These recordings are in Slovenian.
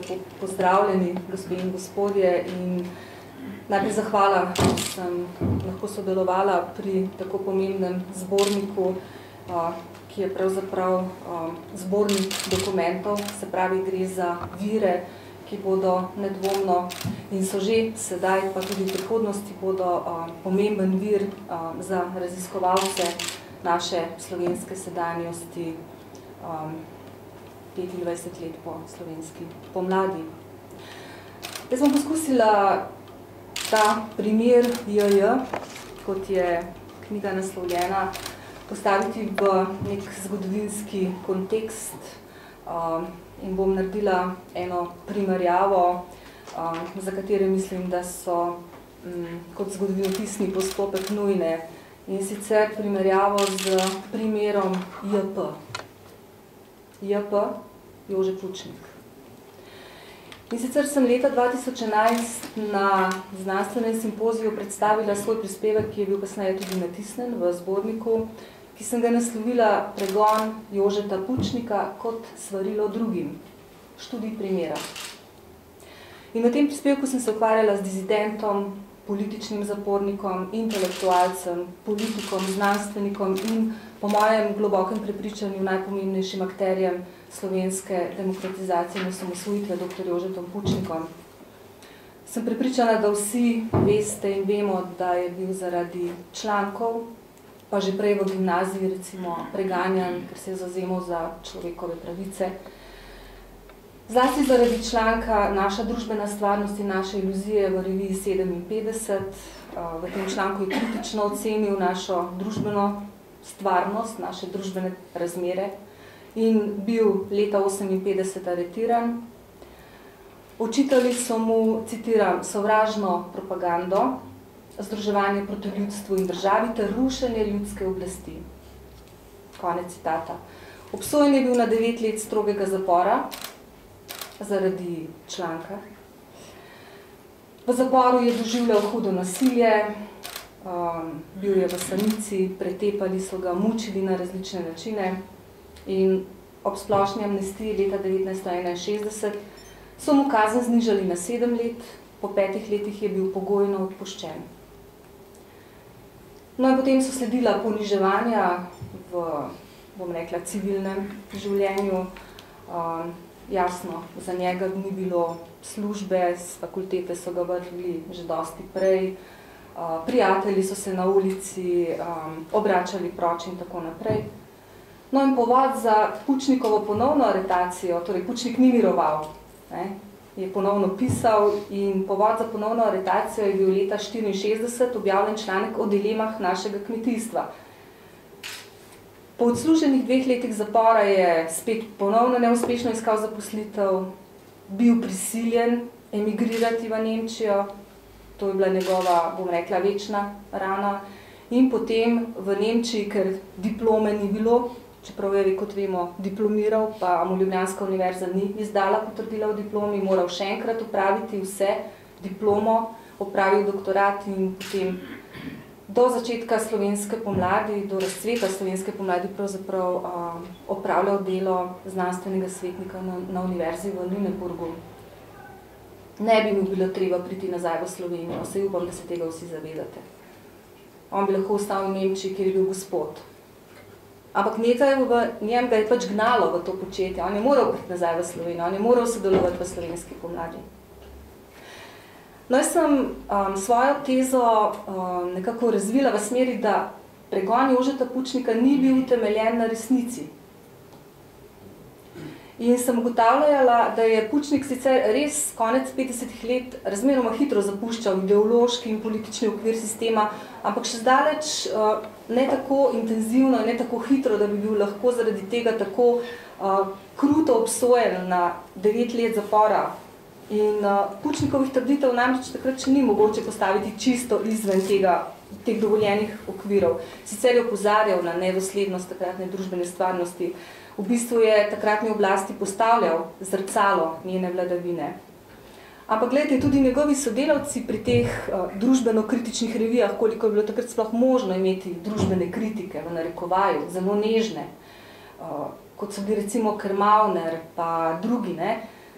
lepo pozdravljeni, gospe in gospodje, in najprej zahvala, da sem lahko sodelovala pri tako pomembnem zborniku, ki je pravzaprav zbornik dokumentov, se pravi, gre za vire, ki bodo nedvomno in so že sedaj, pa tudi v prihodnosti bodo pomemben vir za raziskovalce naše slovenske sedanjosti 25 let po slovenski pomladi. Jaz bom poskusila ta primer JJ, kot je knjiga naslovljena, postaviti v nek zgodovinski kontekst in bom naredila eno primerjavo, za katere mislim, da so kot zgodovinopisni postopek nujne, in sicer primerjavo z primerom JP. JP, Jože Pučnik. In sicer sem leta 2011 na znanstvenem simpoziju predstavila svoj prispevek, ki je bil kasneje tudi natisnen v zborniku, ki sem ga naslovila Pregon Jožeta Pučnika kot svarilo drugim, študij primera. In v tem prispevku sem se ukvarjala z dizidentom, političnim zapornikom, intelektualcem, politikom, znanstvenikom in po mojem globokem prepričanju najpomembnejšim akterjem slovenske demokratizacije in osamosvojitve, dr. Jožetom Pučnikom. Sem prepričana, da vsi veste in vemo, da je bil zaradi člankov, pa že prej v gimnaziji recimo preganjan, ker se je zavzemal za človekove pravice. Zlasti zaradi članka Naša družbena stvarnost in naše iluzije v reviji 57. V tem članku je kritično ocenil našo družbeno stvarnost, naše družbene razmere in bil leta 58 aretiran. Očitali so mu, citiram, sovražno propagando, združevanje proti ljudstvu in državi ter rušenje ljudske oblasti. Konec citata. Obsojen je bil na 9 let strogega zapora zaradi članka. V zaporu je doživljal hudo nasilje, bil je v samici, pretepali so ga, mučili na različne načine in ob splošni amnestiji leta 1961 so mu kazen znižali na 7 let, po 5 letih je bil pogojno odpuščen. No in potem so sledila poniževanja v, bom rekla, civilnem življenju. Jasno, za njega ni bilo službe, z fakultete so ga vrgli že dosti prej, prijatelji so se na ulici obračali proč in tako naprej. No in povod za Pučnikovo ponovno aretacijo, torej Pučnik ni miroval, je ponovno pisal in povod za ponovno aretacijo je bil leta 1964 objavljen članek o dilemah našega kmetijstva. Po odsluženih 2 letih zapora je spet ponovno neuspešno iskal zaposlitev, bil prisiljen emigrirati v Nemčijo, to je bila njegova, bom rekla, večna rana, in potem v Nemčiji, ker diplome ni bilo, čeprav je, kot vemo, diplomiral, pa mu Ljubljanska univerza ni izdala potrdila o diplomi, moral še enkrat opraviti vse diplomo, opravil doktorat in potem do začetka slovenske pomladi, do razcveta slovenske pomladi pravzaprav opravljal delo znanstvenega svetnika na univerzi v Lüneburgu. Ne bi mu bilo treba priti nazaj v Slovenijo, saj upam, da se tega vsi zavedate. On bi lahko ostal v Nemčiji, kjer je bil gospod. Ampak nekaj v njem ga je pač gnalo v to početje. On je moral priti nazaj v Slovenijo, on je moral sodelovati v slovenski pomladi. No, jaz sem svojo tezo nekako razvila v smeri, da pregon Jožeta Pučnika ni bil utemeljen na resnici. In sem ugotavljala, da je Pučnik sicer res konec 50 let razmeroma hitro zapuščal ideološki in politični okvir sistema, ampak še zdaleč ne tako intenzivno in ne tako hitro, da bi bil lahko zaradi tega tako kruto obsojen na 9 let zapora. In Pučnikovih trditev namreč takrat še ni mogoče postaviti čisto izven teh dovoljenih okvirov. Sicer je opozarjal na nedoslednost takratne družbene stvarnosti. V bistvu je takratni oblasti postavljal zrcalo njene vladavine. Ampak gledajte, tudi njegovi sodelavci pri teh družbeno-kritičnih revijah, koliko je bilo takrat sploh možno imeti družbene kritike, v narekovaju, zelo nežne, kot so bili recimo Krmavner pa drugi,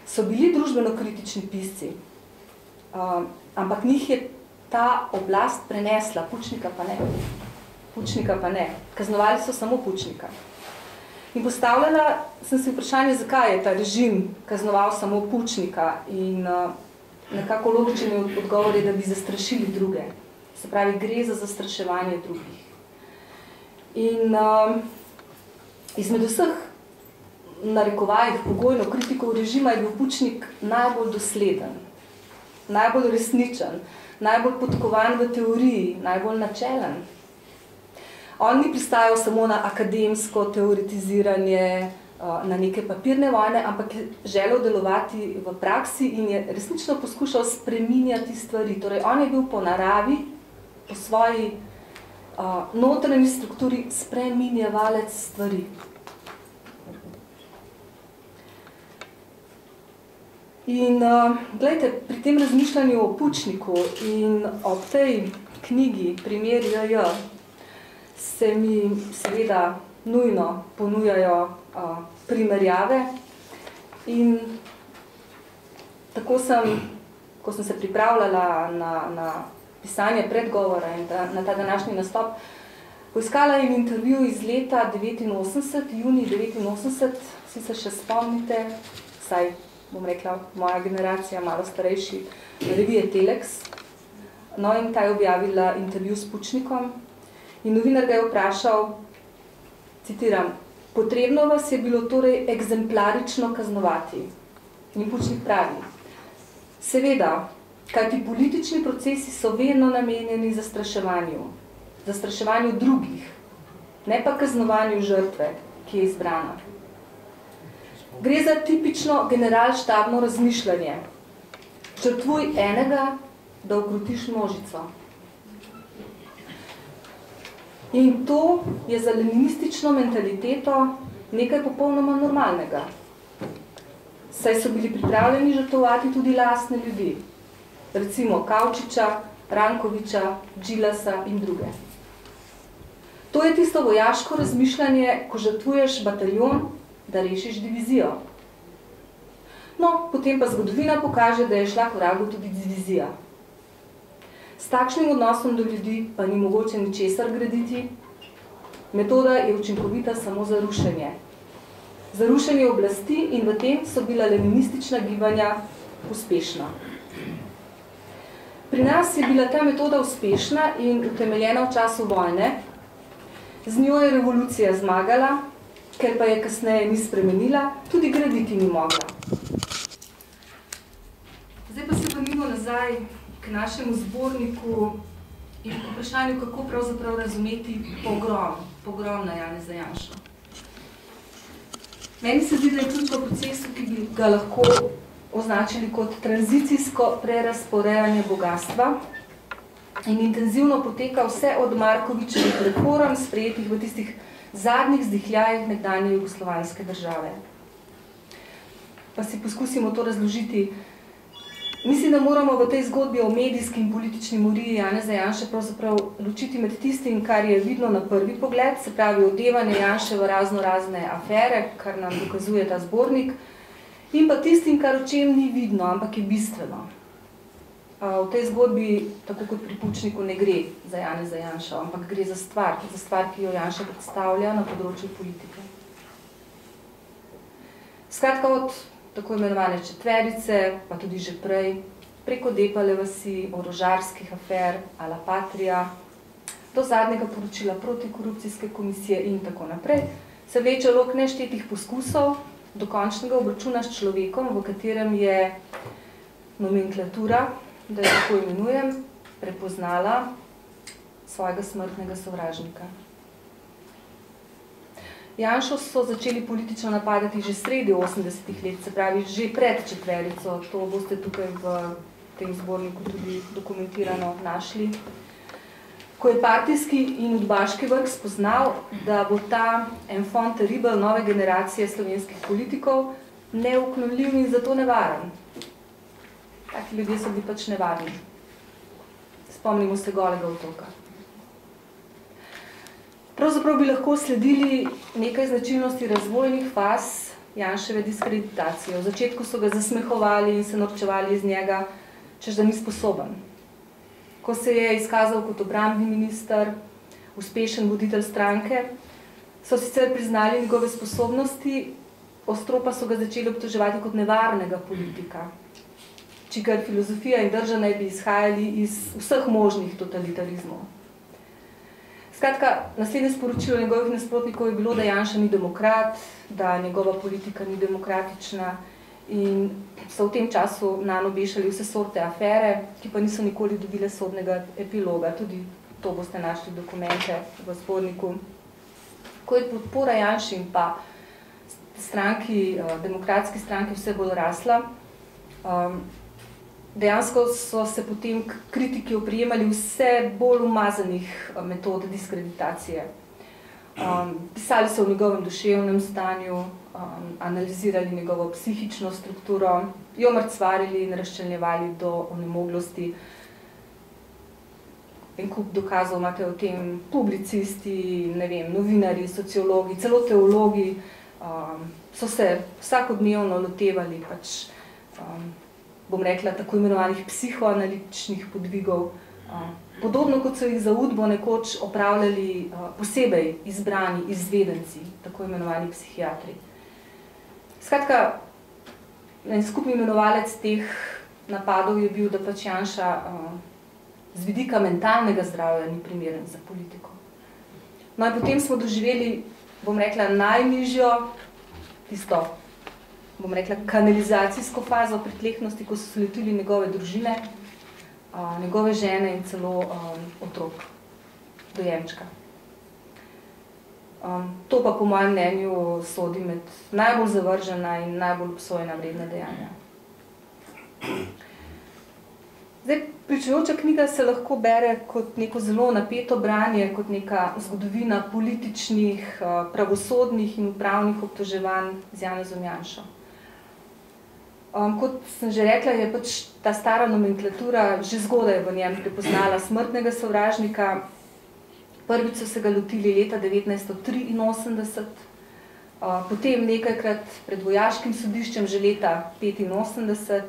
so bili družbeno-kritični pisci, ampak njih je ta oblast prenesla, Pučnika pa ne. Pučnika pa ne. Kaznovali so samo Pučnika. In postavljala sem si vprašanje, zakaj je ta režim kaznoval samo Pučnika in nekako logičen odgovor je, da bi zastrašili druge. Se pravi, gre za zastraševanje drugih. In izmed vseh narekovajih pogojno kritikov režima je bil Pučnik najbolj dosleden, najbolj resničen, najbolj podkovan v teoriji, najbolj načelen. On ni pristajal samo na akademsko teoretiziranje, na neke papirne vojne, ampak je želel delovati v praksi in je resnično poskušal spreminjati stvari. Torej, on je bil po naravi, po svoji notranji strukturi spreminjevalec stvari. In glejte, pri tem razmišljanju o Pučniku in o tej knjigi Primer J.J. se mi seveda nujno ponujajo primerjave in tako sem, ko sem se pripravljala na pisanje predgovora in na ta današnji nastop, poiskala in intervju iz leta 89, junij 89, vsi se še spomnite, saj bom rekla, moja generacija, malo starejši, revije Telex. No in ta je objavila intervju s Pučnikom in novinar ga je vprašal, citiram, potrebno vas je bilo torej egzemplarično kaznovati. In Pučnik pravi, seveda, kajti politični procesi so vedno namenjeni zastraševanju drugih, ne pa kaznovanju žrtve, ki je izbrana. Gre za tipično generalštabno razmišljanje. Žrtvuj enega, da ukrutiš množico. In to je za leninistično mentaliteto nekaj popolnoma normalnega. Saj so bili pripravljeni žrtvovati tudi lastne ljudi. Recimo Kavčiča, Rankoviča, Džilasa in druge. To je tisto vojaško razmišljanje, ko žrtvuješ bataljon, da rešiš divizijo. No, potem pa zgodovina pokaže, da je šla k vragu tudi divizija. S takšnim odnosom do ljudi pa ni mogoče ničesar graditi. Metoda je učinkovita samo za rušenje. Za rušenje oblasti in v tem so bila leninistična gibanja uspešna. Pri nas je bila ta metoda uspešna in utemeljena v času vojne. Z njo je revolucija zmagala, ker pa je kasneje ni spremenila, tudi graditi ni mogla. Zdaj pa se vrnimo nazaj k našemu zborniku in k vprašanju, kako pravzaprav razumeti pogrom na Janeza Janšo. Meni se zdi, da je tudi v procesu, ki bi ga lahko označili kot tranzicijsko prerasporejanje bogatstva in intenzivno poteka vse od Markovičevih reform, sprejetih v tistih zadnjih zdihljajih nekdanje jugoslovanske države. Pa si poskusimo to razložiti. Mislim, da moramo v tej zgodbi o medijski in politični moriji Janeza Janše pravzaprav ločiti med tistim, kar je vidno na prvi pogled, se pravi odevanje Janše v razne afere, kar nam dokazuje ta zbornik, in pa tistim, kar o čem ni vidno, ampak je bistveno. V tej zgodbi, tako kot pri Pučniku, ne gre za Janeza Janšo, ampak gre za stvar, ki jo Janša predstavlja na področju politike. Skratka, od tako imenovane četverice, pa tudi že prej, preko Depale vasi, orožarskih afer, Ala Patria, do zadnjega poročila protikorupcijske komisije in tako naprej, se vleče lok neštetih poskusov do končnega obračuna s človekom, v katerem je nomenklatura, da jo tako imenujem, prepoznala svojega smrtnega sovražnika. Janšo so začeli politično napadati že sredi 80-ih let, se pravi že pred četverico, to boste tukaj v tem zborniku tudi dokumentirano našli. Ko je partijski in udbaški vrh spoznal, da bo ta enfant terrible nove generacije slovenskih politikov neuklonljiv in zato nevaren. Taki ljudje so bili pač nevarni. Spomnimo se Golega otoka. Pravzaprav bi lahko sledili nekaj značilnosti razvojnih faz Janševe diskreditacije. V začetku so ga zasmehovali in se norčevali iz njega, češ da ni sposoben. Ko se je izkazal kot obrambni minister, uspešen voditelj stranke, so sicer priznali njegove sposobnosti, ostro pa so ga začeli obtoževati kot nevarnega politika, čigar filozofija in drža naj bi izhajali iz vseh možnih totalitarizmov. Skratka, naslednje sporočilo njegovih nasprotnikov je bilo, da Janša ni demokrat, da njegova politika ni demokratična in so v tem času nanj obešali vse sorte afere, ki pa niso nikoli dobile sodnega epiloga. Tudi to boste našli dokumente v zborniku. Ko je podpora Janši in pa stranki, demokratski stranki vse bolj rasla, dejansko so se potem kritiki oprijemali vse bolj umazanih metod diskreditacije. Pisali so o njegovem duševnem stanju, analizirali njegovo psihično strukturo, jo mrcvarili in razčlenjevali do onemoglosti. En kup dokazov imate o tem publicisti, ne vem, novinarji, sociologi, celo teologi, so se vsakodnevno lotevali bom rekla, tako imenovanih psihoanalitičnih podvigov. Podobno kot so jih za udbo nekoč opravljali posebej izbrani izvedenci, tako imenovani psihiatri. Skratka, en skupni imenovalec teh napadov je bil, da Janša z vidika mentalnega zdravja ni primeren za politiko. No in potem smo doživeli, bom rekla, najnižjo, tisto, bom rekla, kanalizacijsko fazo pritlehnosti, ko so se letili njegove družine, njegove žene in celo otrok, dojemčka. To pa po mojem mnenju sodi med najbolj zavržena in najbolj obsojena vredna dejanja. Zdaj, pričujoča knjiga se lahko bere kot neko zelo napeto branje, kot neka zgodovina političnih, pravosodnih in upravnih obtoževanj z Janezom Janšo. Kot sem že rekla, je ta stara nomenklatura že zgodaj v njem prepoznala smrtnega sovražnika. Prvič so se ga lotili leta 1983, potem nekajkrat pred vojaškim sodiščem že leta 1985.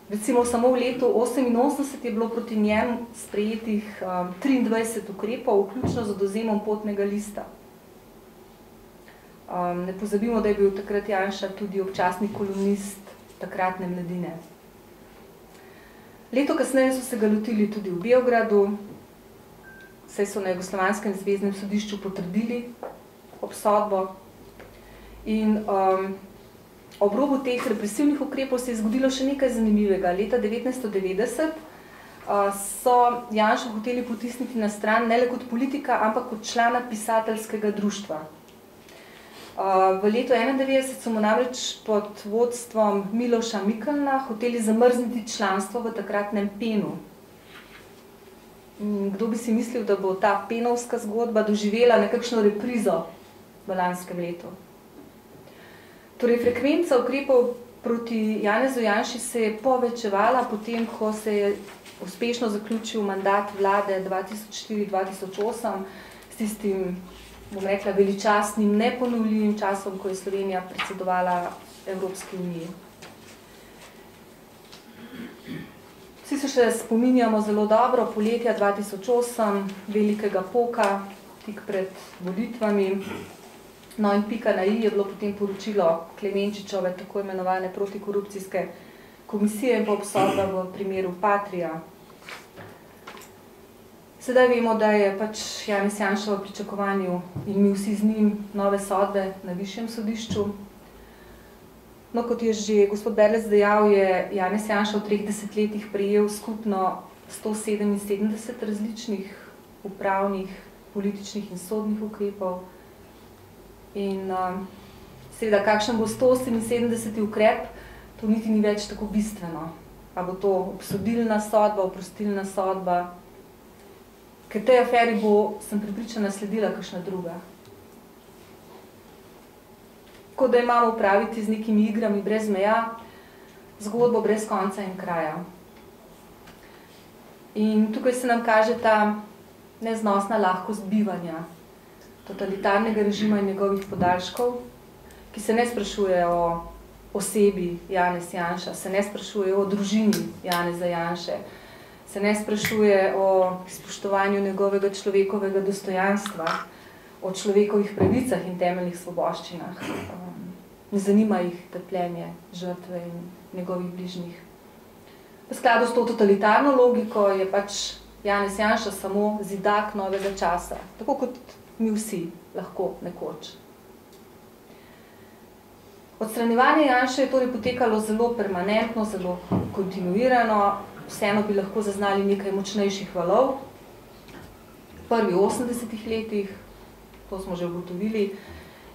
Recimo samo v letu 1988 je bilo proti njemu sprejetih 23 ukrepov, vključno z odvzemom potnega lista. Ne pozabimo, da je bil takrat Janša tudi občasni kolumnist takratne Mladine. Leto kasneje so se ga lotili tudi v Beogradu, saj so na Jugoslovanskem zveznem sodišču potrdili obsodbo. In ob robu teh represivnih ukrepov se je zgodilo še nekaj zanimivega. Leta 1990 so Janšo hoteli potisniti na stran ne le kot politika, ampak kot člana pisateljskega društva. V letu 1991 so mu namreč pod vodstvom Miloša Mikelna hoteli zamrzniti članstvo v takratnem Penu. Kdo bi si mislil, da bo ta penovska zgodba doživela nekakšno reprizo v lanskem letu? Torej, frekvenca ukrepov proti Janezu Janši se je povečevala potem, ko se je uspešno zaključil mandat vlade 2004-2008 s tistim, bom rekla, veličastnim, neponovljivim časom, ko je Slovenija predsedovala Evropski uniji. Vsi se še spominjamo zelo dobro poletja 2008, velikega poka, tik pred volitvami. No in pika na i je bilo potem poročilo Klemenčičove tako imenovane protikorupcijske komisije in pa obsodba v primeru Patria. Sedaj vemo, da je Janez Janša v pričakovanju in mi vsi z njim nove sodbe na višjem sodišču. No, kot je že gospod Berlec dejal, je Janez Janša v 3 desetletjih prejel skupno 177 različnih upravnih, političnih in sodnih ukrepov. In seveda, kakšen bo 178. ukrep, to niti ni več tako bistveno. A bo to obsodilna sodba, oprostilna sodba, ker tej aferi bo, sem prepričana, sledila kakšna druga. Kot da imamo upraviti z nekimi igrami brez meja, zgodbo brez konca in kraja. In tukaj se nam kaže ta neznosna lahkost bivanja totalitarnega režima in njegovih podaljškov, ki se ne sprašuje o osebi Janez Janša, se ne sprašuje o družini Janeza Janše, se ne sprašuje o spoštovanju njegovega človekovega dostojanstva, o človekovih pravicah in temeljnih svoboščinah. Ne zanima jih trpljenje žrtve in njegovih bližnjih. V skladu s to totalitarno logiko je pač Janez Janša samo zidak novega časa, tako kot mi vsi lahko nekoč. Odstranjevanje Janše je torej potekalo zelo permanentno, zelo kontinuirano, vseeno bi lahko zaznali nekaj močnejših valov. V prvi 80 letih, to smo že ugotovili,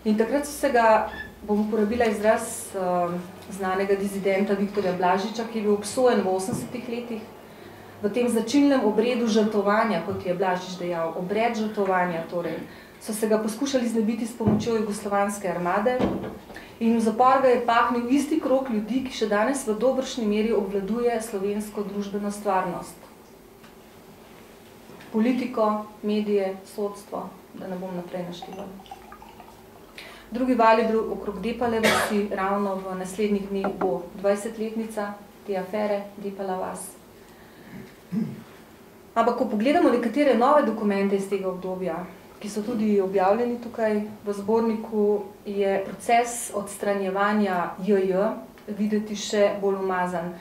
in takrat so se ga, bom uporabila izraz znanega dizidenta Viktorja Blažiča, ki je bil obsojen v 80 letih, v tem značilnem obredu žrtvovanja, kot je Blažič dejal, obred žrtvovanja, torej, so se ga poskušali znebiti s pomočjo jugoslovanske armade in v zapor ga je pahnil isti krog ljudi, ki še danes v dobršni meri obvladuje slovensko družbeno stvarnost. Politiko, medije, sodstvo, da ne bom naprej naštevala. Drugi val je bil okrog Depale vasi, ravno v naslednjih dneh bo 20-letnica te afere Depala vas. Ampak, ko pogledamo nekatere nove dokumente iz tega obdobja, ki so tudi objavljeni tukaj v zborniku, je proces odstranjevanja JJ videti še bolj umazan.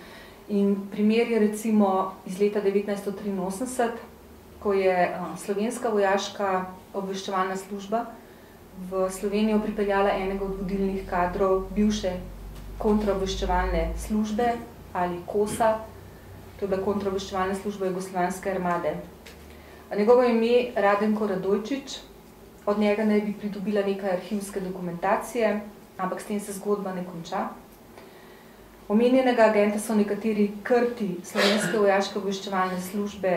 In primer je recimo iz leta 1983, ko je slovenska vojaška obveščevalna služba v Slovenijo pripeljala enega od vodilnih kadrov bivše kontraobveščevalne službe ali KOS-a, to je bila kontraobveščevalna služba jugoslovanske armade. Njegovo ime Radenko Radojčič, od njega naj bi pridobila nekaj arhivske dokumentacije, ampak s tem se zgodba ne konča. Omenjenega agenta so nekateri krti slovenske vojaške obveščevalne službe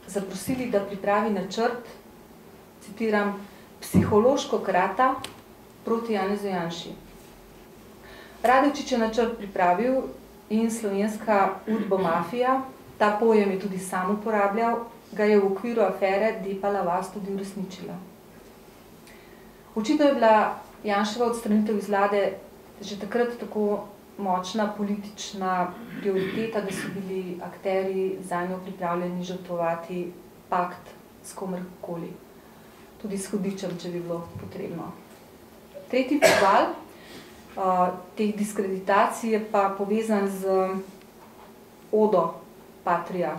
zaprosili, da pripravi načrt, citiram, psihološko krata proti Janezu Janši. Radojčič je načrt pripravil in slovenska udbomafija, ta pojem je tudi sam uporabljal, ga je v okviru afere Depala vas tudi uresničila. Očitno je bila Janševa odstranitev iz vlade že takrat tako močna politična prioriteta, da so bili akterji zanjo pripravljeni žrtvovati pakt s komerkoli. Tudi s hudičem, če bi bilo potrebno. Tretji val teh diskreditacij je pa povezan z Odo Patria.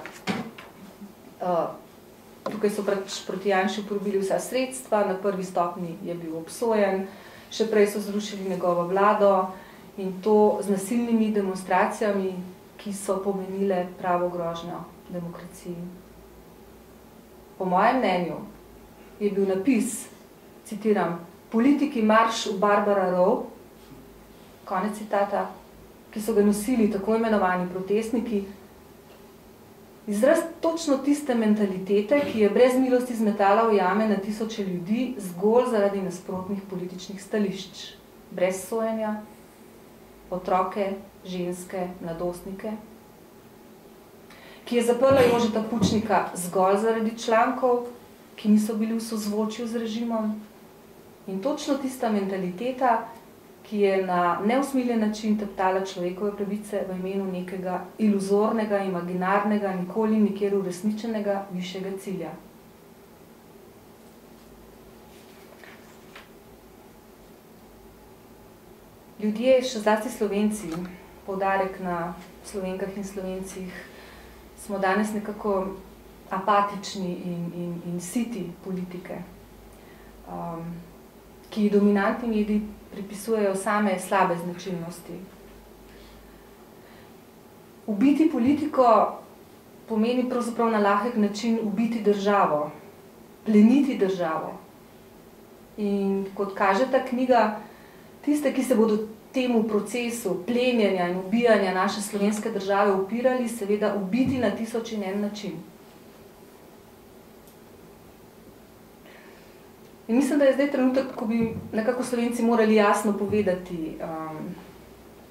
Tukaj so proti Janši uporabili vsa sredstva, na prvi stopnji je bil obsojen, še prej so zrušili njegovo vlado in to z nasilnimi demonstracijami, ki so pomenile pravo grožnjo demokraciji. Po mojem mnenju je bil napis, citiram, politiki marš v Barbara Row, konec citata, ki so ga nosili tako imenovani protestniki, izraz točno tiste mentalitete, ki je brez milosti zmetala v jame na tisoče ljudi zgolj zaradi nasprotnih političnih stališč, brez sojenja, otroke, ženske, mladostnike, ki je zaprla Jožeta Pučnika zgolj zaradi člankov, ki niso bili v sozvočju z režimom. In točno tista mentaliteta, ki je na neusmiljen način teptala človekove pravice v imenu nekega iluzornega, imaginarnega, nikoli nikjer uresničenega višjega cilja. Ljudje, še zlasti Slovenci, poudarek na Slovenkah in Slovencih, smo danes nekako apatični in siti politike, ki dominantni mediji pripisujejo same slabe značilnosti. Ubiti politiko pomeni pravzaprav na lahek način ubiti državo, pleniti državo. In kot kaže ta knjiga, tiste, ki se bodo temu procesu plenjenja in ubijanja naše slovenske države upirali, seveda ubiti na tisoč in en način. In mislim, da je zdaj trenutek, ko bi nekako Slovenci morali jasno povedati,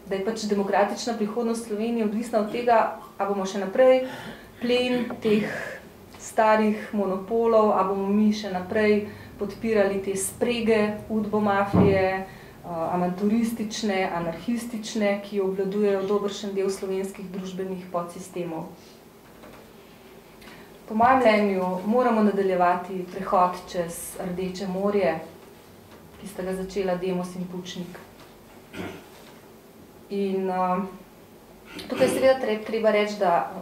da je pač demokratična prihodnost Slovenije odvisna od tega, a bomo še naprej plen teh starih monopolov, a bomo mi še naprej podpirali te sprege udbomafije, avanturistične, anarhistične, ki obvladujejo dobršen del slovenskih družbenih podsistemov. Po mojem mnenju moramo nadaljevati prehod čez Rdeče morje, ki sta ga začela Demos in Pučnik. In tukaj seveda treba reči, da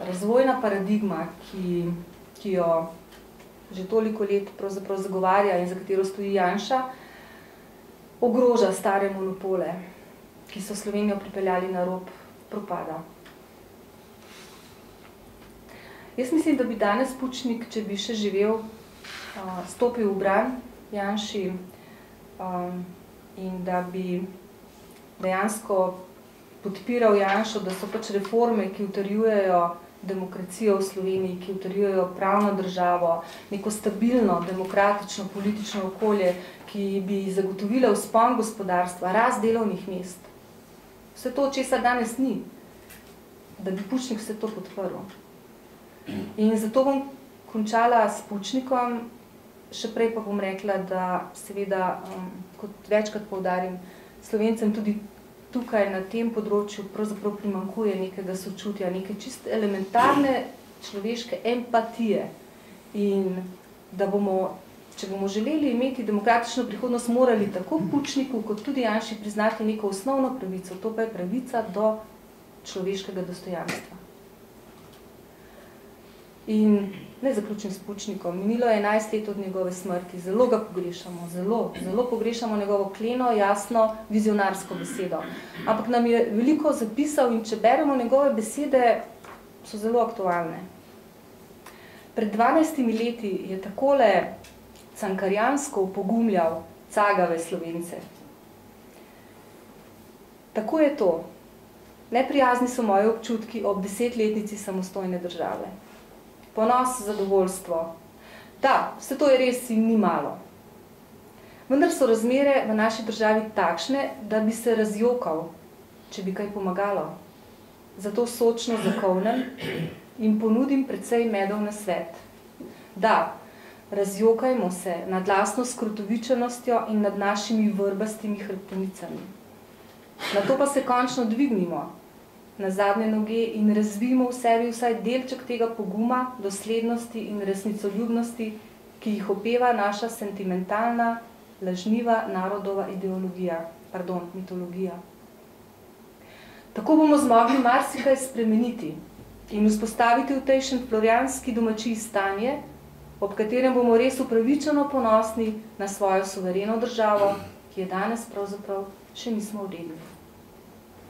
razvojna paradigma, ki jo že toliko let pravzaprav zagovarja in za katero stoji Janša, ogroža stare monopole, ki so Slovenijo pripeljali na rob propada. Jaz mislim, da bi danes Pučnik, če bi še živel, stopil v bran Janši in da bi dejansko podpiral Janšo, da so pač reforme, ki utrjujejo demokracijo v Sloveniji, ki utrjujejo pravno državo, neko stabilno, demokratično, politično okolje, ki bi zagotovila vzpon gospodarstva, rast delovnih mest. Vse to, česar danes ni, da bi Pučnik vse to podprl. In zato bom končala s Pučnikom, še prej pa bom rekla, da seveda, kot večkrat poudarim, Slovencem tudi tukaj na tem področju pravzaprav primanjkuje nekega sočutja, neke čist elementarne človeške empatije. In da bomo, če bomo želeli imeti demokratično prihodnost, morali tako Pučniku kot tudi Janši priznati neko osnovno pravico, to pa je pravica do človeškega dostojanstva. In ne zaključim s Pučnikom. Minilo je 11 let od njegove smrti, zelo ga pogrešamo, zelo pogrešamo njegovo kleno, jasno, vizionarsko besedo. Ampak nam je veliko zapisal in če beremo njegove besede, so zelo aktualne. Pred 12 leti je takole cankarjansko upogumljal cagave Slovence. Tako je to. Neprijazni so moji občutki ob 10-letnici samostojne države. Ponos, zadovoljstvo. Da, vse to je res in ni malo. Vendar so razmere v naši državi takšne, da bi se razjokal, če bi kaj pomagalo. Zato sočno zakovnem in ponudim precej medov na svet. Da, razjokajmo se nad lastno skrotovičenostjo in nad našimi vrbastimi hrbtenicami. Nato pa se končno dvignimo na zadnje noge in razvijemo v sebi vsaj delček tega poguma, doslednosti in resnicoljubnosti, ki jih opeva naša sentimentalna, lažniva narodova mitologija. Tako bomo zmogli marsikaj spremeniti in vzpostaviti v tej šentflorjanski domačiji stanje, ob katerem bomo res upravičeno ponosni na svojo suvereno državo, ki je danes pravzaprav še nismo vredni.